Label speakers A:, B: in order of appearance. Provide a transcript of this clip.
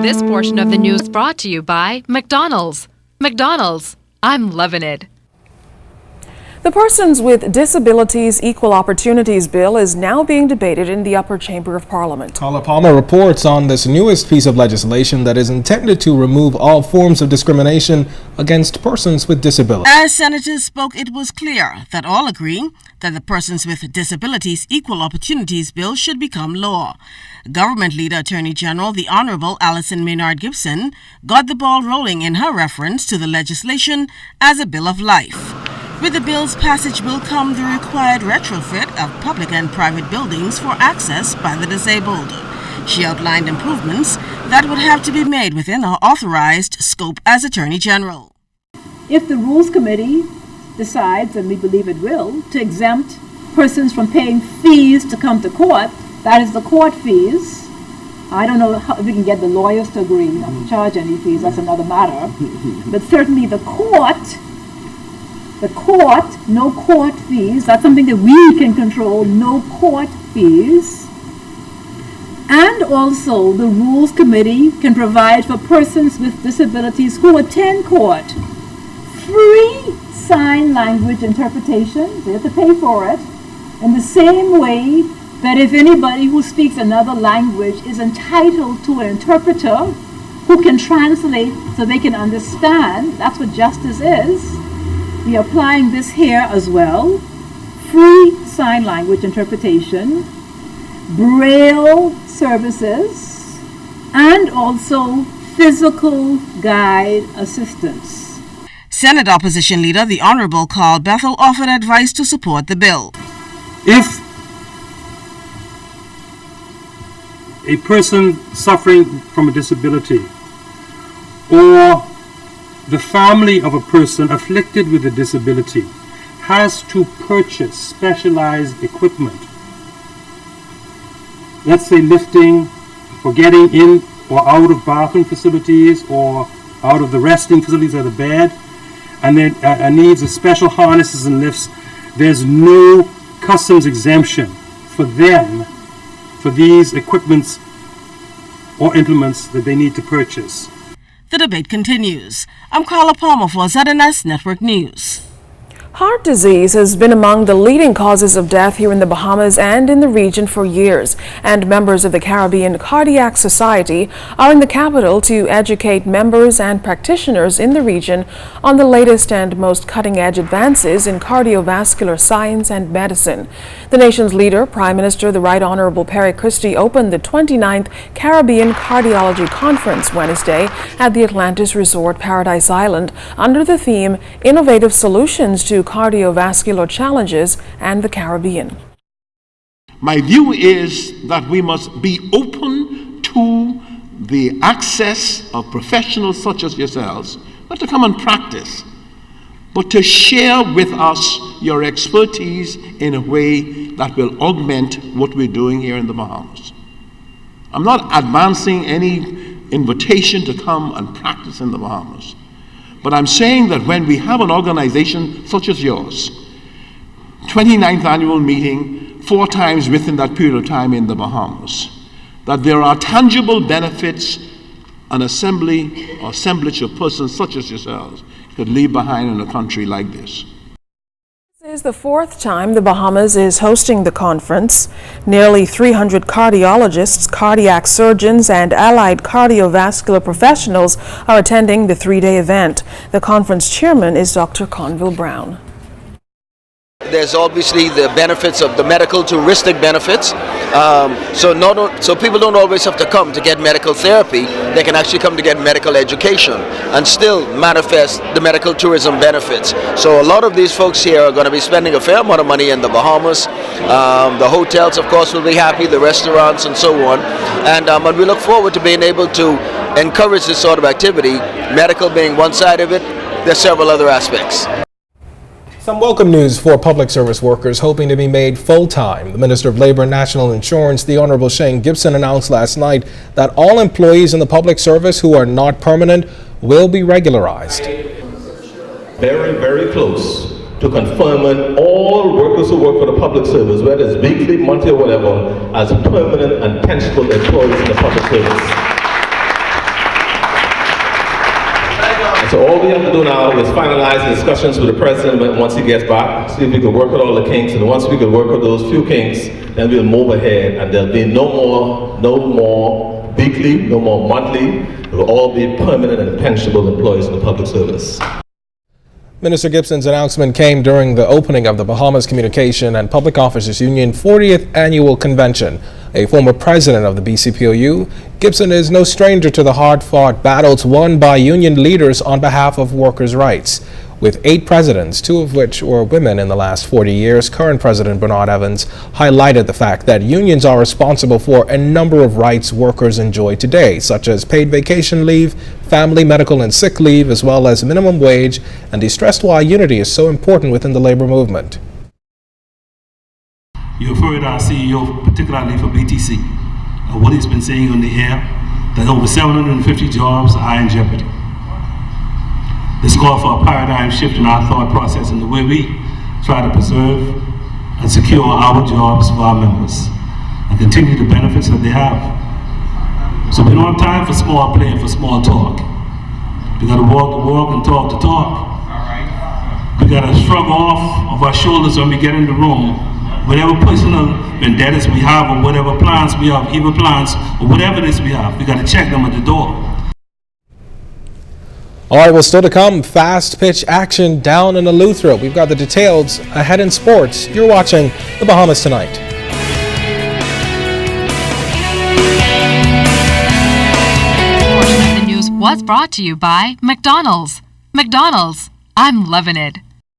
A: This portion of the news brought to you by McDonald's. McDonald's, I'm loving it.
B: The Persons with Disabilities Equal Opportunities Bill is now being debated in the upper chamber of Parliament.
C: Carla Palmer reports on this newest piece of legislation that is intended to remove all forms of discrimination against persons with disabilities.
D: As senators spoke, it was clear that all agree that the Persons with Disabilities Equal Opportunities Bill should become law. Government Leader Attorney General, the Honorable Alison Maynard Gibson, got the ball rolling in her reference to the legislation as a bill of life. With the bill's passage will come the required retrofit of public and private buildings for access by the disabled. She outlined improvements that would have to be made within her authorized scope as Attorney General.
E: If the Rules Committee decides, and we believe it will, to exempt persons from paying fees to come to court, that is the court fees. I don't know if we can get the lawyers to agree not to charge any fees, that's another matter. But certainly the court, no court fees, that's something that we can control, no court fees. And also the Rules Committee can provide for persons with disabilities who attend court free sign language interpretation. They have to pay for it. In the same way that if anybody who speaks another language is entitled to an interpreter who can translate so they can understand, that's what justice is. We are applying this here as well. Free sign language interpretation, Braille services, and also physical guide assistance.
D: Senate Opposition Leader, the Honorable Carl Bethel, offered advice to support the bill.
F: If a person suffering from a disability or the family of a person afflicted with a disability has to purchase specialized equipment, let's say lifting for getting in or out of bathroom facilities or out of the resting facilities or the bed, and then needs of special harnesses and lifts, there's no customs exemption for them for these equipments or implements that they need to purchase.
D: The debate continues. I'm Carla Palmer for ZNS Network News.
B: Heart disease has been among the leading causes of death here in the Bahamas and in the region for years, and members of the Caribbean Cardiac Society are in the capital to educate members and practitioners in the region on the latest and most cutting-edge advances in cardiovascular science and medicine. The nation's leader, Prime Minister the Right Honorable Perry Christie, opened the 29th Caribbean Cardiology Conference Wednesday at the Atlantis Resort Paradise Island under the theme Innovative Solutions to Cardiovascular Challenges and the Caribbean.
G: My view is that we must be open to the access of professionals such as yourselves, not to come and practice, but to share with us your expertise in a way that will augment what we're doing here in the Bahamas. I'm not advancing any invitation to come and practice in the Bahamas. But I'm saying that when we have an organization such as yours, 29th annual meeting, 4 times within that period of time in the Bahamas, that there are tangible benefits an assembly or assemblage of persons such as yourselves could leave behind in a country like this.
B: This is the 4th time the Bahamas is hosting the conference. Nearly 300 cardiologists, cardiac surgeons, and allied cardiovascular professionals are attending the 3-day event. The conference chairman is Dr. Conville Brown.
H: There's obviously the benefits of the medical touristic benefits. So people don't always have to come to get medical therapy. They can actually come to get medical education and still manifest the medical tourism benefits. So a lot of these folks here are going to be spending a fair amount of money in the Bahamas. The hotels, of course, will be happy, the restaurants and so on. And we look forward to being able to encourage this sort of activity, medical being one side of it. There's several other aspects.
C: Some welcome news for public service workers hoping to be made full-time. The Minister of Labor and National Insurance, the Honorable Shane Gibson, announced last night that all employees in the public service who are not permanent will be regularized.
I: Very, very close to confirming all workers who work for the public service, whether it's weekly, monthly, or whatever, as permanent and tangible employees in the public service. So all we have to do now is finalize the discussions with the president once he gets back, see if we can work out all the kinks, and once we can work out those few kinks, then we'll move ahead, and there'll be no more weekly, no more monthly. It will all be permanent and pensionable employees in the public service.
C: Minister Gibson's announcement came during the opening of the Bahamas Communication and Public Officers Union 40th Annual Convention. A former president of the BCPOU, Gibson is no stranger to the hard-fought battles won by union leaders on behalf of workers' rights. With 8 presidents, 2 of which were women in the last 40 years, current President Bernard Evans highlighted the fact that unions are responsible for a number of rights workers enjoy today, such as paid vacation leave, family, medical, and sick leave, as well as minimum wage, and he stressed why unity is so important within the labor movement.
J: You've heard our CEO, particularly for BTC, what he's been saying on the air, that over 750 jobs are in jeopardy. This call for a paradigm shift in our thought process in the way we try to preserve and secure our jobs for our members and continue the benefits that they have. So we don't have time for small play and for small talk. We got to walk the walk and talk the talk. We got to shrug off of our shoulders when we get in the room whatever personal vendettas we have or whatever plans we have, evil plans or whatever it is we have. We got to check them at the door.
C: All right, well, still to come, fast pitch action down in Eleuthera. We've got the details ahead in sports. You're watching the Bahamas Tonight.
A: Portion of the news was brought to you by McDonald's. McDonald's, I'm loving it.